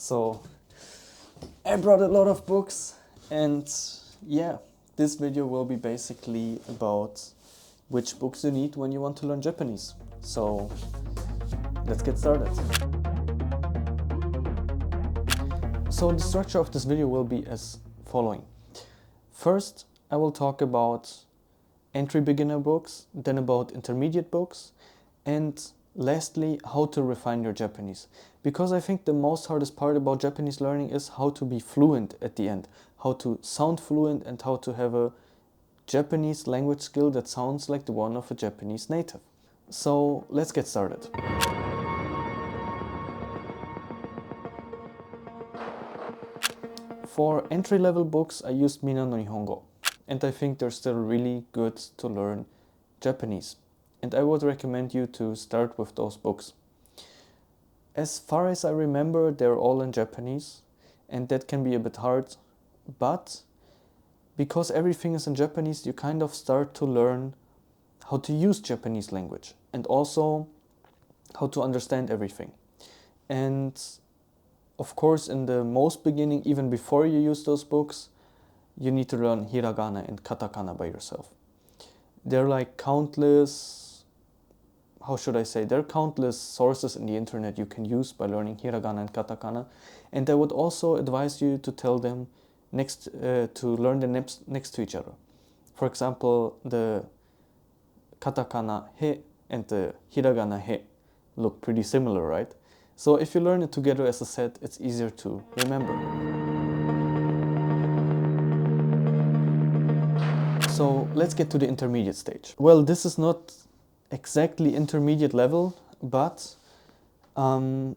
So I brought a lot of books, and yeah, this video will be basically about which books you need when you want to learn Japanese. So let's get started. So the structure of this video will be as following. First, I will talk about entry beginner books, then about intermediate books, and lastly, how to refine your Japanese. Because I think the most hardest part about Japanese learning is how to be fluent at the end, how to sound fluent and how to have a Japanese language skill that sounds like the one of a Japanese native. So let's get started. For entry-level books, I used Mina no Nihongo, and I think they're still really good to learn Japanese. And I would recommend you to start with those books. As far as I remember, they're all in Japanese, and that can be a bit hard, but because everything is in Japanese, you kind of start to learn how to use Japanese language and also how to understand everything. And of course, in the most beginning, even before you use those books, you need to learn hiragana and katakana by yourself. There are like countless, there are countless sources in the internet you can use by learning hiragana and katakana. And I would also advise you to tell them to learn them next to each other. For example, the katakana he and the hiragana he look pretty similar, right? So if you learn it together as a set, it's easier to remember. So let's get to the intermediate stage. Well, this is not exactly intermediate level, but from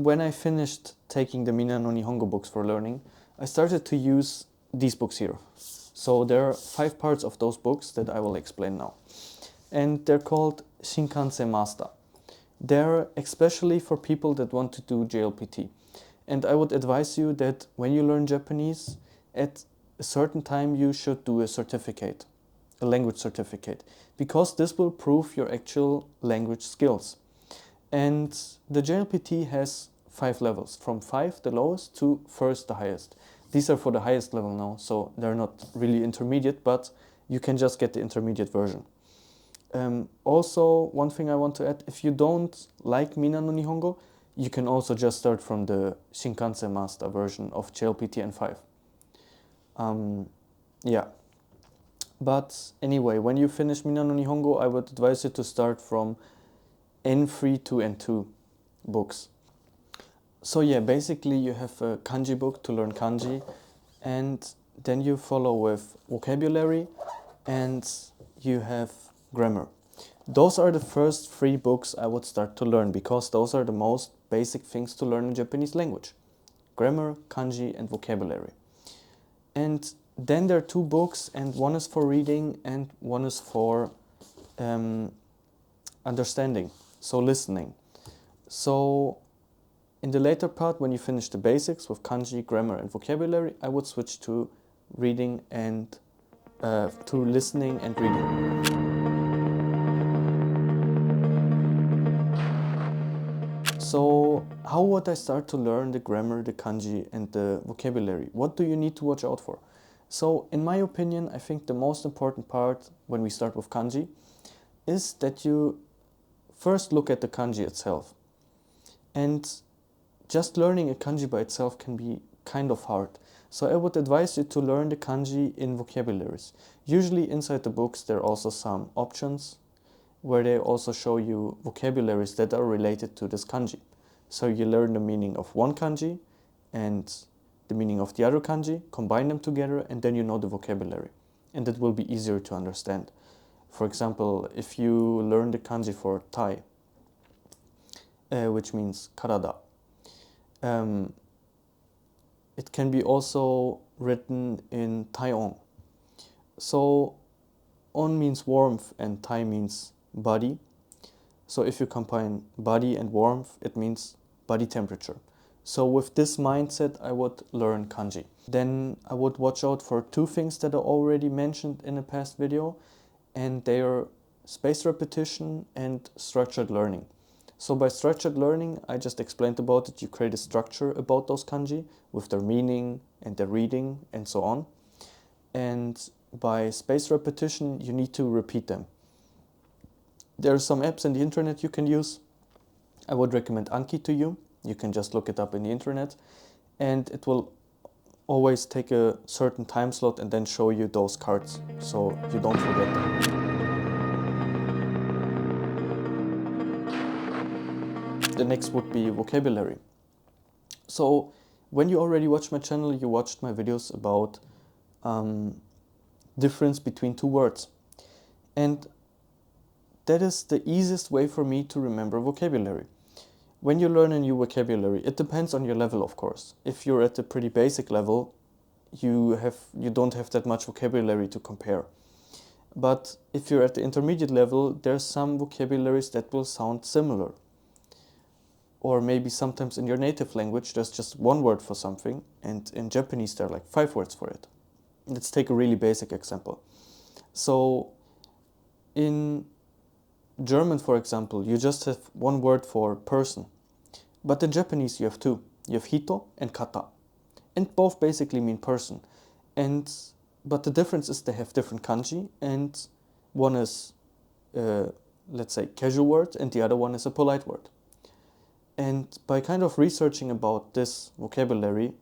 when I finished taking the Mina no Nihongo books for learning, I started to use these books here. So there are 5 parts of those books that I will explain now. And they're called Shinkansen Master. They're especially for people that want to do JLPT. And I would advise you that when you learn Japanese, at a certain time you should do a certificate, a language certificate, because this will prove your actual language skills. And the JLPT has 5 levels, from 5 the lowest to first the highest. These are for the highest level now, so they're not really intermediate, but you can just get the intermediate version. Also, one thing I want to add, if you don't like Mina no Nihongo, you can also just start from the Shinkansen Master version of JLPT N5. Yeah. But anyway, when you finish Mina no Nihongo, I would advise you to start from N3 to N2 books. So yeah, basically you have a kanji book to learn kanji, and then you follow with vocabulary, and you have grammar. Those are the first 3 books I would start to learn, because those are the most basic things to learn in Japanese language. Grammar, kanji, and vocabulary. And then there are 2 books, and one is for reading and one is for understanding, so listening. So in the later part, when you finish the basics with kanji, grammar, and vocabulary, I would switch to reading and to listening and reading. So how would I start to learn the grammar, the kanji, and the vocabulary? What do you need to watch out for? So in my opinion, I think the most important part when we start with kanji is that you first look at the kanji itself. And just learning a kanji by itself can be kind of hard. So I would advise you to learn the kanji in vocabularies. Usually inside the books there are also some options where they also show you vocabularies that are related to this kanji. So you learn the meaning of one kanji and the meaning of the other kanji, combine them together, and then you know the vocabulary. And it will be easier to understand. For example, if you learn the kanji for tai, which means karada, it can be also written in tai-on. So on means warmth and tai means body. So if you combine body and warmth, it means body temperature. So with this mindset, I would learn kanji. Then I would watch out for 2 things that are already mentioned in a past video, and they are spaced repetition and structured learning. So by structured learning, I just explained about it. You create a structure about those kanji with their meaning and their reading and so on. And by spaced repetition, you need to repeat them. There are some apps on the internet you can use. I would recommend Anki to you. You can just look it up in the internet, and it will always take a certain time slot and then show you those cards so you don't forget them. The next would be vocabulary. So when you already watched my channel, you watched my videos about difference between two words. And that is the easiest way for me to remember vocabulary. When you learn a new vocabulary, it depends on your level, of course. If you're at a pretty basic level, you don't have that much vocabulary to compare. But if you're at the intermediate level, there's some vocabularies that will sound similar. Or maybe sometimes in your native language, there's just one word for something, and in Japanese, there are like 5 words for it. Let's take a really basic example. So in German, for example, you just have one word for person. But in Japanese, you have 2. You have hito and kata. And both basically mean person. But the difference is they have different kanji, and one is, let's say, casual word, and the other one is a polite word. And by kind of researching about this vocabulary,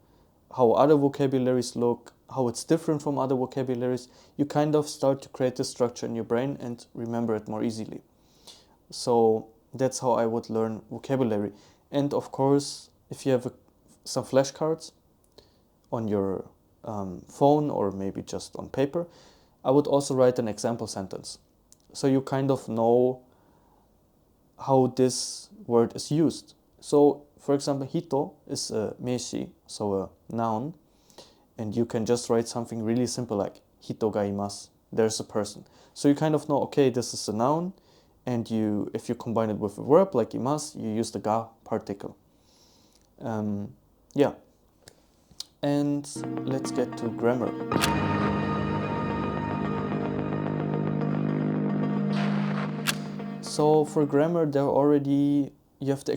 how other vocabularies look, how it's different from other vocabularies, you kind of start to create a structure in your brain and remember it more easily. So that's how I would learn vocabulary. And of course, if you have some flashcards on your phone or maybe just on paper, I would also write an example sentence. So you kind of know how this word is used. So, for example, hito is a meishi, so a noun, and you can just write something really simple like hito ga imasu, there's a person. So you kind of know, okay, this is a noun, and if you combine it with a verb like imasu, you use the ga particle. Yeah. And let's get to grammar. So for grammar, you have the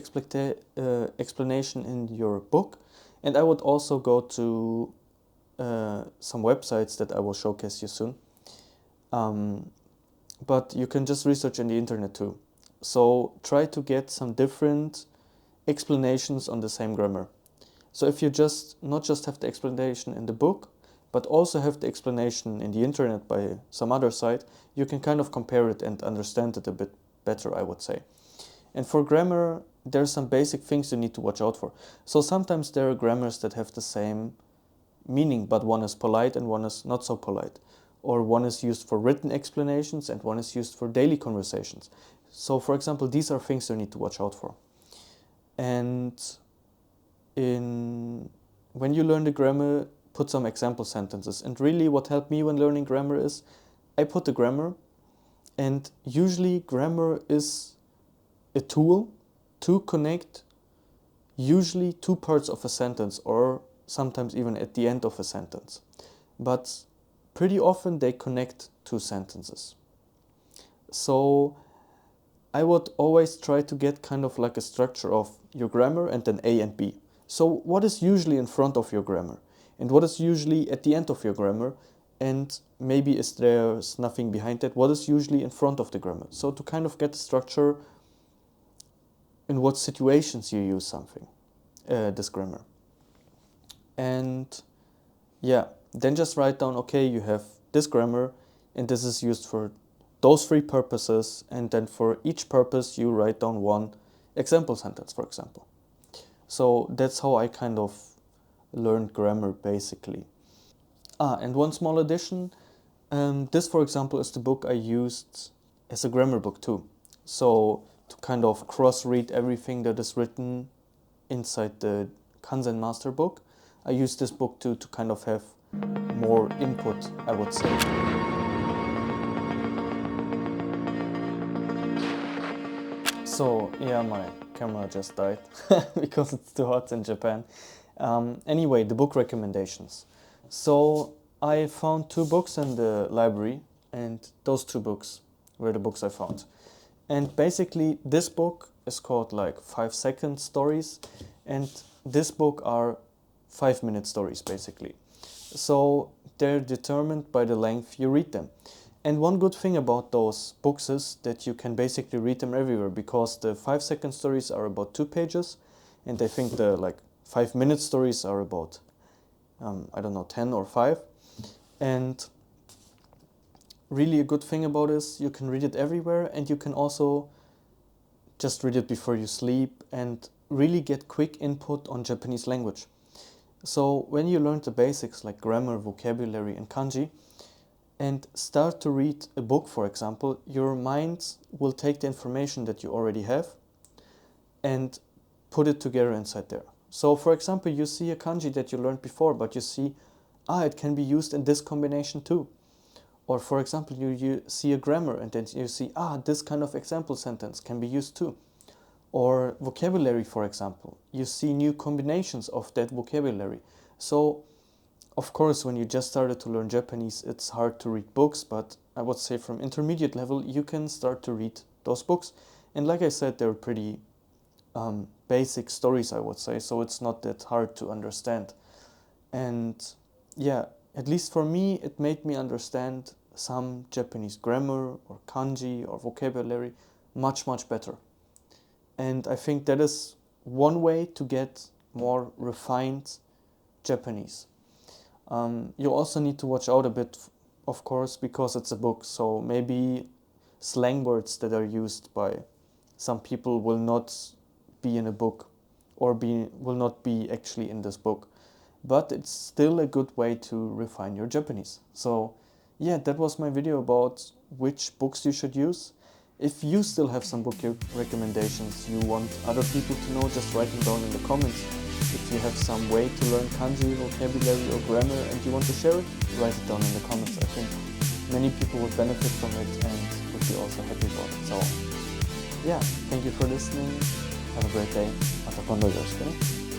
explanation in your book, and I would also go to some websites that I will showcase you soon. But you can just research on the internet too. So try to get some different explanations on the same grammar. So if you not just have the explanation in the book, but also have the explanation in the internet by some other site, you can kind of compare it and understand it a bit better, I would say. And for grammar, there are some basic things you need to watch out for. So sometimes there are grammars that have the same meaning, but one is polite and one is not so polite. Or one is used for written explanations and one is used for daily conversations. So for example, these are things you need to watch out for. And when you learn the grammar, put some example sentences. And really what helped me when learning grammar is, I put the grammar, and usually grammar is a tool to connect usually 2 parts of a sentence, or sometimes even at the end of a sentence. But pretty often they connect 2 sentences. So I would always try to get kind of like a structure of your grammar and then A and B. So what is usually in front of your grammar? And what is usually at the end of your grammar? And maybe there's nothing behind that, what is usually in front of the grammar? So to kind of get the structure in what situations you use something, this grammar. And yeah, then just write down, okay, you have this grammar and this is used for those 3 purposes, and then for each purpose you write down 1 example sentence, for example. So that's how I kind of learned grammar basically. And one small addition, this for example is the book I used as a grammar book too. So to kind of cross-read everything that is written inside the Kanzen Master book, I use this book too to kind of have more input, I would say. So yeah, my camera just died because it's too hot in Japan. Anyway, the book recommendations. So I found 2 books in the library, and those 2 books were the books I found. And basically this book is called like 5-second stories, and this book are 5-minute stories basically. So they're determined by the length you read them. And one good thing about those books is that you can basically read them everywhere, because the 5-second stories are about 2 pages, and I think the like 5-minute stories are about, I don't know, 10 or 5. And really a good thing about it is you can read it everywhere, and you can also just read it before you sleep and really get quick input on Japanese language. So when you learn the basics like grammar, vocabulary and kanji, and start to read a book, for example, your mind will take the information that you already have and put it together inside there. So for example, you see a kanji that you learned before, but you see, it can be used in this combination too. Or for example, you see a grammar and then you see, this kind of example sentence can be used too. Or vocabulary, for example, you see new combinations of that vocabulary. So of course, when you just started to learn Japanese, it's hard to read books, but I would say from intermediate level, you can start to read those books. And like I said, they're pretty basic stories, I would say, so it's not that hard to understand. And yeah, at least for me, it made me understand some Japanese grammar or kanji or vocabulary much, much better. And I think that is one way to get more refined Japanese. You also need to watch out a bit, of course, because it's a book, so maybe slang words that are used by some people will not be in a book or will not be actually in this book. But it's still a good way to refine your Japanese. So yeah, that was my video about which books you should use. If you still have some book recommendations you want other people to know, just write them down in the comments. If you have some way to learn kanji, vocabulary or grammar and you want to share it, write it down in the comments. I think many people would benefit from it and would be also happy about it. So yeah, thank you for listening. Have a great day. また今度よろしくね。